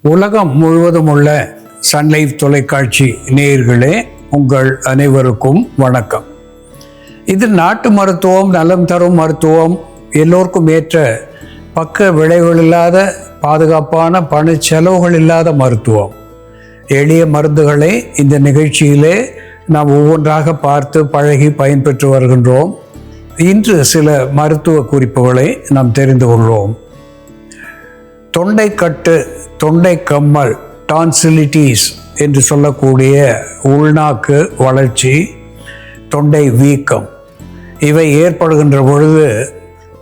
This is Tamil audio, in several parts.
உலகம் முழுவதும் உள்ள சன்லைஃப் தொலைக்காட்சி நேயர்களே, உங்கள் அனைவருக்கும் வணக்கம். இது நாட்டு மருத்துவம், நலம் தரும் மருத்துவம், எல்லோருக்கும் ஏற்ற பக்க விளைவுகள் இல்லாத பாதுகாப்பான பண செலவுகள் இல்லாத மருத்துவம். எளிய மருந்துகளை இந்த நிகழ்ச்சியிலே நாம் ஒவ்வொன்றாக பார்த்து பழகி பயன்பெற்று வருகின்றோம். இன்று சில மருத்துவ குறிப்புகளை நாம் தெரிந்து கொள்வோம். தொண்டைக்கட்டு, தொண்டை கம்மல், டான்சிலிட்டிஸ் என்று சொல்லக்கூடிய உள்நாக்கு வளர்ச்சி, தொண்டை வீக்கம், இவை ஏற்படுகின்ற பொழுது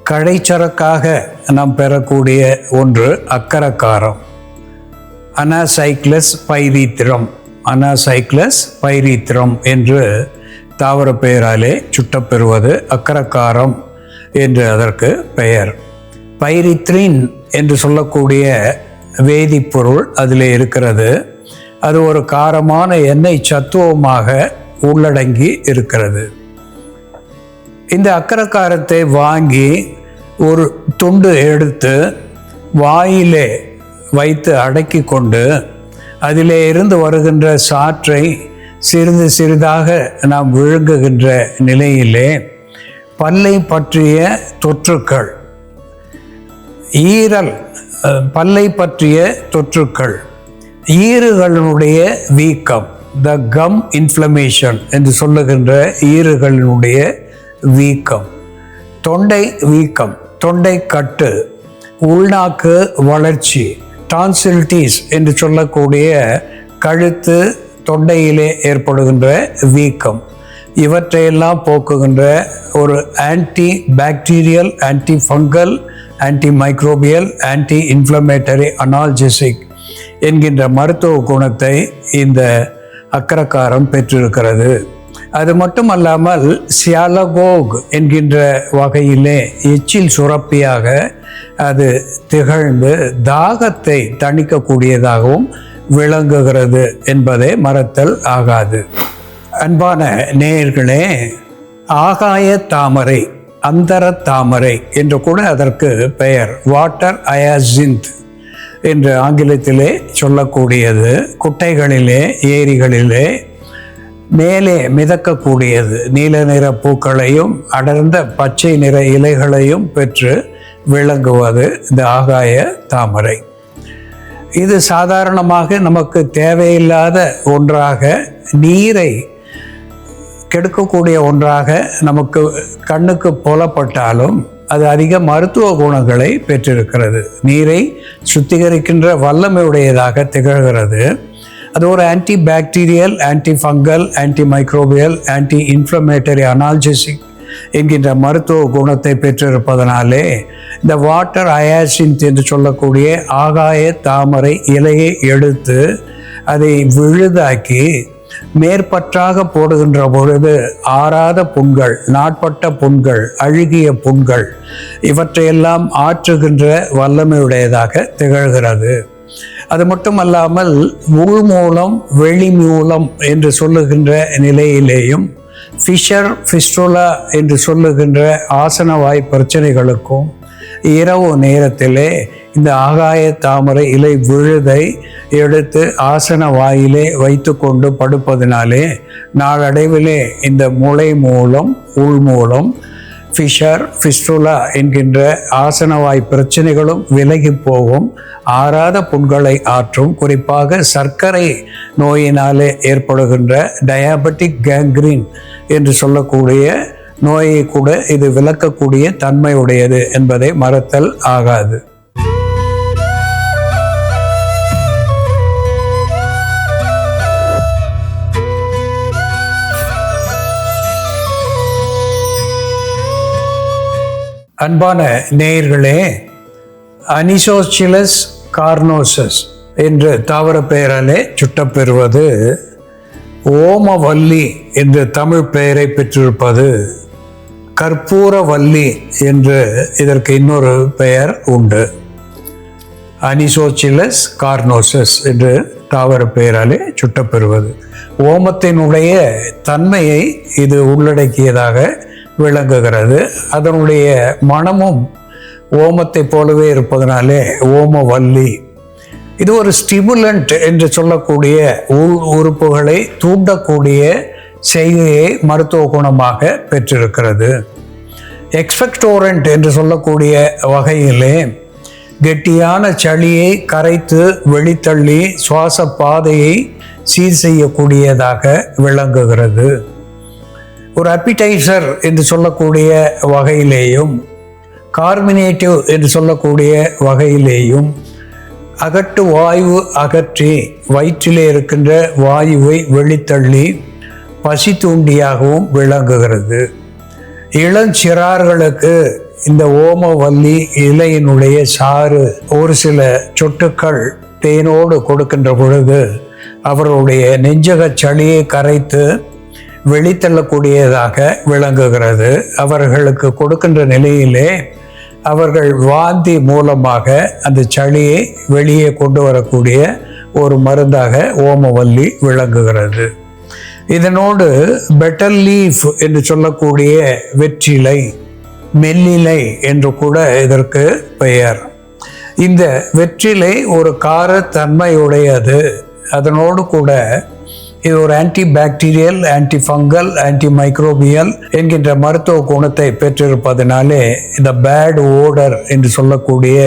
கடைச்சரக்காக நாம் பெறக்கூடிய ஒன்று அக்கரக்காரம், அனாசைக்ளஸ் பைரீத்திரம். அனாசைக்ளஸ் பைரீத்திரம் என்று தாவர பெயராலே சுட்டப்பெறுவது அக்கரக்காரம் என்று அதற்கு பெயர். பைரித்ரின் என்று சொல்லக்கூடிய வேதிப்பொருள் அதில் இருக்கிறது. அது ஒரு காரமான எண்ணெய் சத்துவமாக உள்ளடங்கி இருக்கிறது. இந்த அக்கரக்காரத்தை வாங்கி ஒரு துண்டு எடுத்து வாயிலே வைத்து அடக்கி கொண்டு அதிலே இருந்து வருகின்ற சாற்றை சிறிது சிறிதாக நாம் விழுங்குகின்ற நிலையிலே பல்லை பற்றிய தொற்றுக்கள், பல்லை பற்றிய தொற்றுக்கள், ஈறுகளினுடைய வீக்கம், த கம் இன்ஃப்ளமேஷன் என்று சொல்லுகின்ற ஈறுகளினுடைய வீக்கம், தொண்டை வீக்கம், தொண்டை கட்டு, உள்நாக்கு வளர்ச்சி, டான்சிலிட்டிஸ் என்று சொல்லக்கூடிய கழுத்து, தொண்டையிலே ஏற்படுகின்ற வீக்கம், இவற்றையெல்லாம் போக்குகின்ற ஒரு anti bacterial, anti fungal, anti microbial, anti inflammatory, analgesic என்கின்ற மருத்துவ குணத்தை இந்த அக்கரக்காரம் பெற்றிருக்கிறது. அது மட்டுமல்லாமல் சியாலகோக் என்கின்ற வகையிலே எச்சில் சுரப்பியாக அது திகழ்ந்து தாகத்தை தணிக்கக்கூடியதாகவும் விளங்குகிறது என்பதை மறத்தல் ஆகாது. அன்பான நேயர்களே, ஆகாய தாமரை, அந்தர தாமரை என்று கூட அதற்கு பெயர், வாட்டர் அயாசிந்த் என்று ஆங்கிலத்திலே சொல்லக்கூடியது, குட்டைகளிலே, ஏரிகளிலே மேலே மிதக்கக்கூடியது, நீல நிற பூக்களையும் அடர்ந்த பச்சை நிற இலைகளையும் பெற்று விளங்குவது இந்த ஆகாய தாமரை. இது சாதாரணமாக நமக்கு தேவையில்லாத ஒன்றாக, நீரை கெடுக்கக்கூடிய ஒன்றாக நமக்கு கண்ணுக்கு புலப்பட்டாலும் அது அதிக மருத்துவ குணங்களை பெற்றிருக்கிறது. நீரை சுத்திகரிக்கின்ற வல்லமையுடையதாக திகழ்கிறது. அது ஒரு anti bacterial, anti fungal, anti microbial, anti inflammatory, analgesic என்கின்ற மருத்துவ குணத்தை பெற்றிருப்பதனாலே இந்த வாட்டர் அயாசிந்த் என்று சொல்லக்கூடிய ஆகாய தாமரை இலையை எடுத்து அதை விழுதாக்கி மேற்பற்றாக போடுகின்ற பொழுது ஆறாத புண்கள், நாட்பட்ட புண்கள், அழுகிய புண்கள் இவற்றையெல்லாம் ஆற்றுகின்ற வல்லமையுடையதாக திகழ்கிறது. அது மட்டுமல்லாமல் உள்மூலம், வெளிமூலம் என்று சொல்லுகின்ற நிலையிலேயும் ஃபிஷர், ஃபிஸ்டுலா என்று சொல்லுகின்ற ஆசனவாய் பிரச்சனைகளுக்கும் இரவு நேரத்திலே இந்த ஆகாய தாமரை இலை விழுதை எடுத்து ஆசன வாயிலே வைத்து கொண்டு படுப்பதினாலே நாளடைவிலே இந்த முளை மூலம், உள்மூலம், ஃபிஷர், ஃபிஸ்டுலா என்கின்ற ஆசனவாய் பிரச்சனைகளும் விலகி போகும். ஆறாத புண்களை ஆற்றும். குறிப்பாக சர்க்கரை நோயினாலே ஏற்படுகின்ற டயாபெட்டிக் கேங்க்ரீன் என்று சொல்லக்கூடிய நோயை கூட இது விளக்கக்கூடிய தன்மை உடையது என்பதை மறத்தல் ஆகாது. அன்பான நேயர்களே, அனிசோசிலஸ் கார்னோசஸ் என்று தாவர பெயராலே சுட்டப்பெறுவது, ஓமவல்லி என்று தமிழ் பெயரை பெற்றிருப்பது, கற்பூரவல்லி என்று இதற்கு இன்னொரு பெயர் உண்டு. அனிசோசிலஸ் கார்னோசஸ் என்று தாவர பெயராலே சுட்டப்பெறுவது ஓமத்தினுடைய தன்மையை இது உள்ளடக்கியதாக விளங்குகிறது. அதனுடைய மனமும் ஓமத்தை போலவே இருப்பதனாலே ஓமவல்லி இது ஒரு ஸ்டிமுலண்ட் என்று சொல்லக்கூடிய உள் உறுப்புகளை தூண்டக்கூடிய செய்கையை மருத்துவ குணமாக பெற்றிருக்கிறது. எக்ஸ்பெக்டோரண்ட் என்று சொல்லக்கூடிய வகையிலே கெட்டியான சளியை கரைத்து வெளித்தள்ளி சுவாச பாதையை சீர் செய்யக்கூடியதாக விளங்குகிறது. ஒரு அப்பிடைசர் என்று சொல்லக்கூடிய வகையிலேயும் கார்மினேட்டிவ் என்று சொல்லக்கூடிய வகையிலேயும் அகட்டு வாயு அகற்றி வயிற்றிலே இருக்கின்ற வாயுவை வெளித்தள்ளி பசி தூண்டியாகவும் விளங்குகிறது. இளஞ்சிறார்களுக்கு இந்த ஓமவல்லி இலையினுடைய சாறு ஒரு சில சொட்டுக்கள் தேனோடு கொடுக்கின்ற பொழுது அவர்களுடைய நெஞ்சக சளியை கரைத்து வெளித்தள்ளக்கூடியதாக விளங்குகிறது. அவர்களுக்கு கொடுக்கின்ற நிலையிலே அவர்கள் வாந்தி மூலமாக அந்த சளியை வெளியே கொண்டு வரக்கூடிய ஒரு மருந்தாக ஓமவல்லி விளங்குகிறது. இதனோடு பெட்டல் லீஃப் என்று சொல்லக்கூடிய வெற்றிலை, மெல்லிலை என்று கூட இதற்கு பெயர். இந்த வெற்றிலை ஒரு காரத்தன்மையுடையது. அதனோடு கூட இது ஒரு anti bacterial, anti fungal, anti microbial என்கின்ற மருத்துவ குணத்தை பெற்றிருப்பதனாலே இந்த பேட் ஓடர் என்று சொல்லக்கூடிய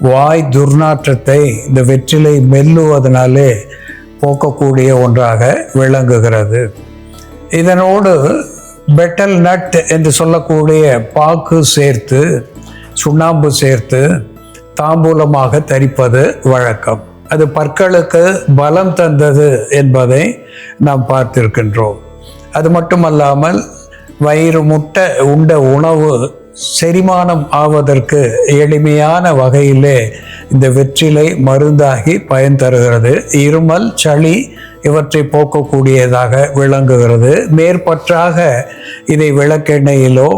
வாய் துர்நாற்றத்தை இந்த வெற்றிலை மெல்லுவதனாலே போக்கக்கூடிய ஒன்றாக விளங்குகிறது. இதனோடு பெட்டல் நட் என்று சொல்லக்கூடிய பாக்கு சேர்த்து சுண்ணாம்பு சேர்த்து தாம்பூலமாக தரிப்பது வழக்கம். அது பற்களுக்கு பலம் தந்தது என்பதை நாம் பார்த்திருக்கின்றோம். அது மட்டுமல்லாமல் வயிறு முட்டை உண்ட உணவு செரிமானம் ஆவதற்கு எளிமையான வகையிலே இந்த வெற்றிலை மருந்தாகி பயன் தருகிறது. இருமல், சளி இவற்றை போக்கக்கூடியதாக விளங்குகிறது. மேற்பற்றாக இதை விளக்கெண்ணெயிலோ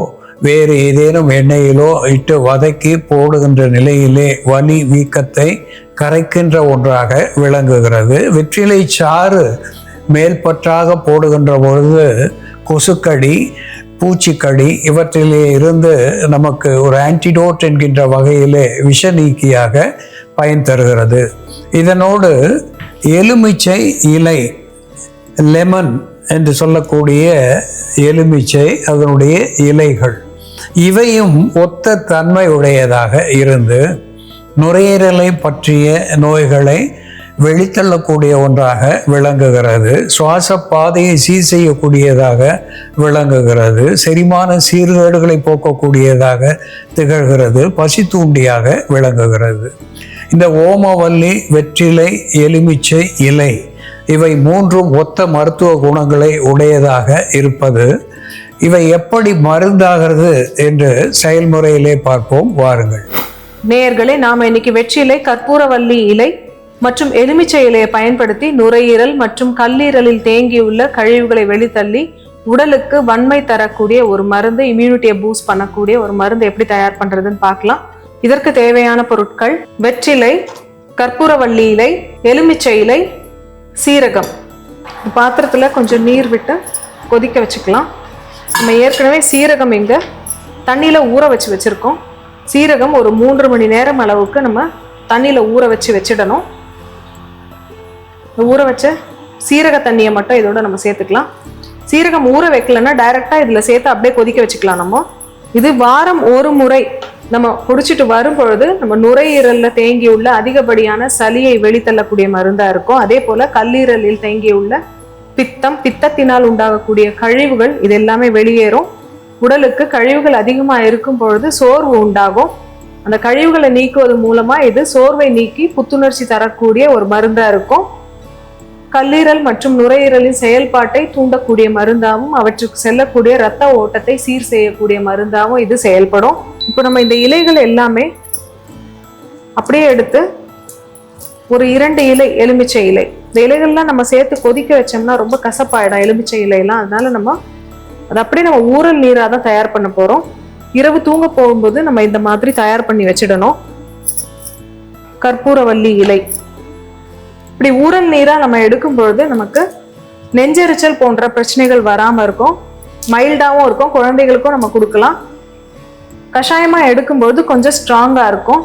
வேறு ஏதேனும் எண்ணெயிலோ இட்டு வதக்கி போடுகின்ற நிலையிலே வலி வீக்கத்தை கரைக்கின்ற ஒன்றாக விளங்குகிறது. வெற்றிலை சாறு மேல்பற்றாக போடுகின்ற பொழுது கொசுக்கடி, பூச்சிக்கடி இவற்றிலே இருந்து நமக்கு ஒரு ஆன்டிடோட் என்கின்ற வகையிலே விஷ நீக்கியாக பயன் தருகிறது. இதனோடு எலுமிச்சை இலை, லெமன் என்று சொல்லக்கூடிய எலுமிச்சை, அதனுடைய இலைகள் இவையும் ஒத்த தன்மை உடையதாக இருந்து நுரையீரலை பற்றிய நோய்களை வெளித்தள்ளக்கூடிய ஒன்றாக விளங்குகிறது. சுவாச பாதையை சீர் செய்யக்கூடியதாக விளங்குகிறது. செரிமான சீர்கேடுகளை போக்கக்கூடியதாக திகழ்கிறது. பசி தூண்டியாக விளங்குகிறது. இந்த ஓமவல்லி, வெற்றிலை, எலுமிச்சை இலை இவை மூன்றும் ஒத்த மருத்துவ குணங்களை உடையதாக இருப்பது. இவை எப்படி மருந்தாகிறது என்று செயல்முறையிலே பார்ப்போம், வாருங்கள். நேயர்களே, நாம இன்னைக்கு வெற்றிலை, கற்பூரவல்லி இலை மற்றும் எலுமிச்சை இலையை பயன்படுத்தி நுரையீரல் மற்றும் கல்லீரலில் தேங்கியுள்ள கழிவுகளை வெளித்தள்ளி உடலுக்கு வன்மை தரக்கூடிய ஒரு மருந்து, இம்யூனிட்டியை பூஸ்ட் பண்ணக்கூடிய ஒரு மருந்து எப்படி தயார் பண்றதுன்னு பார்க்கலாம். இதற்கு தேவையான பொருட்கள்: வெற்றிலை, கற்பூரவல்லி இலை, எலுமிச்சை இலை, சீரகம். பாத்திரத்துல கொஞ்சம் நீர் விட்டு கொதிக்க வச்சுக்கலாம். நம்ம ஏற்கனவே சீரகம் இங்க தண்ணியில ஊற வச்சிருக்கோம். சீரகம் ஒரு 3 மணி நேரம் அளவுக்கு நம்ம தண்ணியில ஊற வச்சிடணும். ஊற வச்ச சீரக தண்ணியை மட்டும் இதோட நம்ம சேர்த்துக்கலாம். சீரகம் ஊற வைக்கலன்னா டைரக்டா இதுல சேர்த்து அப்படியே கொதிக்க வச்சுக்கலாம். நம்ம இது வாரம் ஒரு முறை நம்ம குடிச்சிட்டு வரும் பொழுது நம்ம நுரையீரல்ல தேங்கியுள்ள அதிகப்படியான சளியை வெளித்தள்ளக்கூடிய மருந்தா இருக்கும். அதே போல கல்லீரலில் தேங்கியுள்ள பித்தத்தினால் உண்டாகக்கூடிய கழிவுகள் இது எல்லாமே வெளியேறும். உடலுக்கு கழிவுகள் அதிகமா இருக்கும் பொழுது சோர்வு உண்டாகும். அந்த கழிவுகளை நீக்குவது மூலமா இது சோர்வை நீக்கி புத்துணர்ச்சி தரக்கூடிய ஒரு மருந்தா இருக்கும். கல்லீரல் மற்றும் நுரையீரலின் செயல்பாட்டை தூண்டக்கூடிய மருந்தாகவும் அவற்றுக்கு செல்லக்கூடிய இரத்த ஓட்டத்தை சீர் செய்யக்கூடிய மருந்தாகவும் இது செயல்படும். இப்போ நம்ம இந்த இலைகள் எல்லாமே அப்படியே எடுத்து ஒரு 2 இலை எலுமிச்சை இலை, இந்த இலைகள்லாம் நம்ம சேர்த்து கொதிக்க வச்சோம்னா ரொம்ப கசப்பாயிடும் எலுமிச்சை இலையெல்லாம். அதனால நம்ம அது அப்படியே நம்ம ஊறல் நீராக தான் தயார் பண்ண போறோம். இரவு தூங்க போகும்போது நம்ம இந்த மாதிரி தயார் பண்ணி வச்சிடணும். கற்பூரவல்லி இலை இப்படி ஊறல் நீரா நம்ம எடுக்கும் பொழுது நமக்கு நெஞ்செரிச்சல் போன்ற பிரச்சனைகள் வராம இருக்கும். மைல்டாவும் இருக்கும். குழந்தைகளுக்கும் நம்ம கொடுக்கலாம். கஷாயமா எடுக்கும்போது கொஞ்சம் ஸ்ட்ராங்கா இருக்கும்.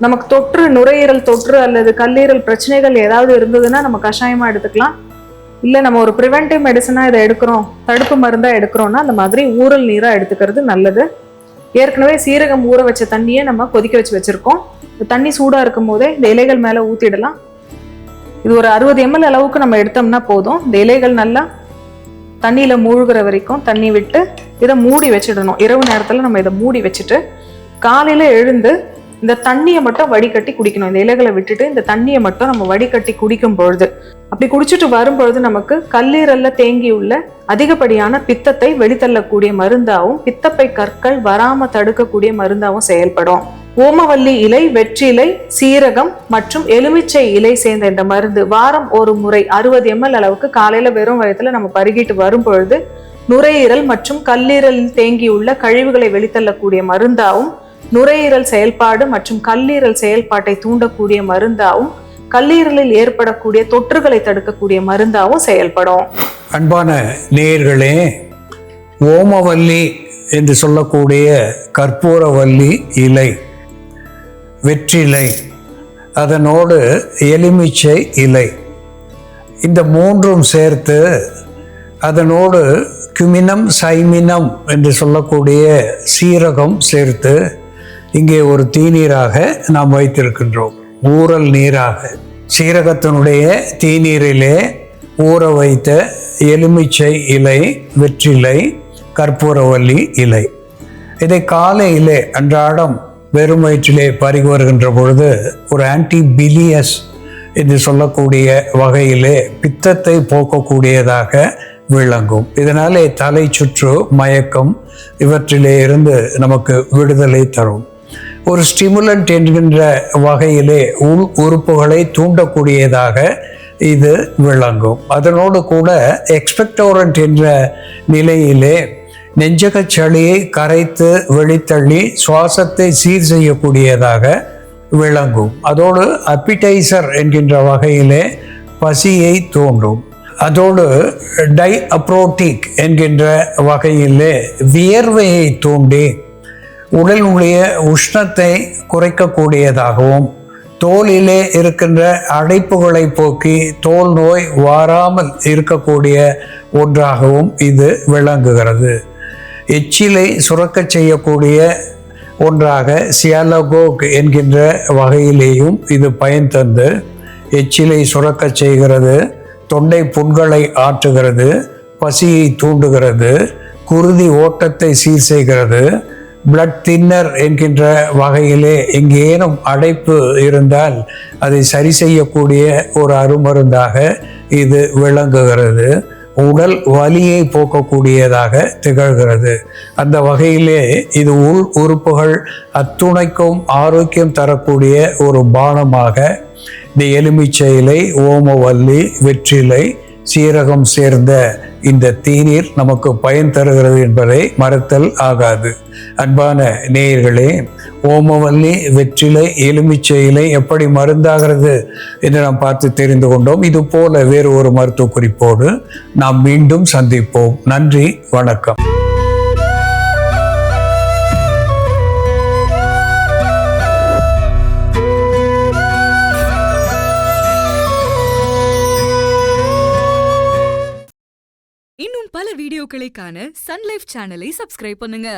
நமக்கு தொற்று, நுரையீரல் தொற்று அல்லது கல்லீரல் பிரச்சனைகள் ஏதாவது இருந்ததுன்னா நம்ம கஷாயமா எடுத்துக்கலாம். இல்லை நம்ம ஒரு ப்ரிவென்டிவ் மெடிசனாக இதை எடுக்கிறோம், தடுப்பு மருந்தாக எடுக்கிறோம்னா அந்த மாதிரி ஊறல் நீராக எடுத்துக்கிறது நல்லது. ஏற்கனவே சீரகம் ஊற வச்ச தண்ணியை நம்ம கொதிக்க வச்சுருக்கோம். இந்த தண்ணி சூடாக இருக்கும் போதே இந்த இலைகள் மேலே ஊற்றிடலாம். இது ஒரு 60 ml அளவுக்கு நம்ம எடுத்தோம்னா போதும். இந்த இலைகள் நல்லா தண்ணியில் மூழ்கிற வரைக்கும் தண்ணி விட்டு இதை மூடி வச்சிடணும். இரவு நேரத்தில் நம்ம இதை மூடி வச்சுட்டு காலையில் எழுந்து இந்த தண்ணியை மட்டும் வடிகட்டி குடிக்கணும். இந்த இலைகளை விட்டுட்டு இந்த தண்ணியை மட்டும் நம்ம வடிகட்டி குடிக்கும் பொழுது, அப்படி குடிச்சிட்டு வரும்பொழுது நமக்கு கல்லீரல்ல தேங்கியுள்ள அதிகப்படியான பித்தத்தை வெளித்தள்ளக்கூடிய மருந்தாகவும் பித்தப்பை கற்கள் வராம தடுக்கக்கூடிய மருந்தாகவும் செயல்படும். ஓமவல்லி இலை, வெற்றிலை, சீரகம் மற்றும் எலுமிச்சை இலை சேர்ந்த இந்த மருந்து வாரம் ஒரு முறை 60 ml அளவுக்கு காலையில வெறும் வயத்துல நம்ம பருகிட்டு வரும் பொழுது நுரையீரல் மற்றும் கல்லீரலில் தேங்கியுள்ள கழிவுகளை வெளித்தள்ளக்கூடிய மருந்தாகவும், நுரையீரல் செயல்பாடு மற்றும் கல்லீரல் செயல்பாட்டை தூண்டக்கூடிய மருந்தாகவும், கல்லீரலில் ஏற்படக்கூடிய தொற்றுகளை தடுக்கக்கூடிய மருந்தாகவும் செயல்படும். அன்பான நேயர்களே, ஓமவல்லி என்று சொல்லக்கூடிய கற்பூரவல்லி இலை, வெற்றிலை, அதனோடு எலுமிச்சை இலை, இந்த மூன்றும் சேர்த்து அதனோடு குமினம், சைமினம் என்று சொல்லக்கூடிய சீரகம் சேர்த்து இங்கே ஒரு தீநீராக நாம் வைத்திருக்கின்றோம். ஊறல் நீராக சீரகத்தினுடைய தீநீரிலே ஊற வைத்த எலுமிச்சை இலை, வெற்றிலை, கற்பூரவல்லி இலை, இதை காலையிலே அன்றாடம் வெறும் வயிற்றிலே பருகி வருகின்ற பொழுது ஒரு ஆன்டிபிலியஸ் என்று சொல்லக்கூடிய வகையிலே பித்தத்தை போக்கக்கூடியதாக விளங்கும். இதனாலே தலை சுற்று, மயக்கம் இவற்றிலே இருந்து நமக்கு விடுதலை தரும். ஒரு ஸ்டிமுலண்ட் என்கின்ற வகையிலே உள் உறுப்புகளை தூண்டக்கூடியதாக இது விளங்கும். அதனோடு கூட எக்ஸ்பெக்டோரண்ட் என்ற நிலையிலே நெஞ்சக சளியை கரைத்து வெளித்தள்ளி சுவாசத்தை சீர் செய்யக்கூடியதாக விளங்கும். அதோடு அப்பிடைசர் என்கின்ற வகையிலே பசியை தூண்டும். அதோடு டைஅப்ரோட்டிக் என்கின்ற வகையிலே வியர்வையை தூண்டி உடலுடைய உஷ்ணத்தை குறைக்கக்கூடியதாகவும், தோலிலே இருக்கின்ற அடைப்புகளை போக்கி தோல் நோய் வாராமல் இருக்கக்கூடிய ஒன்றாகவும் இது விளங்குகிறது. எச்சிலை சுரக்க செய்யக்கூடிய ஒன்றாக சியாலகோக் என்கின்ற வகையிலேயும் இது பயன் தந்து எச்சிலை சுரக்க செய்கிறது, தொண்டை புண்களை ஆற்றுகிறது, பசியை தூண்டுகிறது, குருதி ஓட்டத்தை சீர் செய்கிறது. பிளட் தின்னர் என்கின்ற வகையிலே எங்கேனும் அடைப்பு இருந்தால் அதை சரி செய்யக்கூடிய ஒரு அருமருந்தாக இது விளங்குகிறது. உடல் வலியை போக்கக்கூடியதாக திகழ்கிறது. அந்த வகையிலே இது உள் உறுப்புகள் அத்துணைக்கும் ஆரோக்கியம் தரக்கூடிய ஒரு பானமாக இந்த எலுமிச்சை இலை, ஓமவல்லி, வெற்றிலை, சீரகம் சேர்ந்த இந்த தீநீர் நமக்கு பயன் தருகிறது என்பதை மறத்தல் ஆகாது. அன்பான நேயர்களே, ஓமவல்லி, வெற்றிலை, எலுமிச்சை இலை எப்படி மருந்தாகிறது என்று நாம் பார்த்து தெரிந்து கொண்டோம். இது போல வேறு ஒரு மருத்துவ குறிப்போடு நாம் மீண்டும் சந்திப்போம். நன்றி, வணக்கம். இன்னும் பல வீடியோக்களை காண சன் லைஃப் சேனலை சப்ஸ்கிரைப் பண்ணுங்க.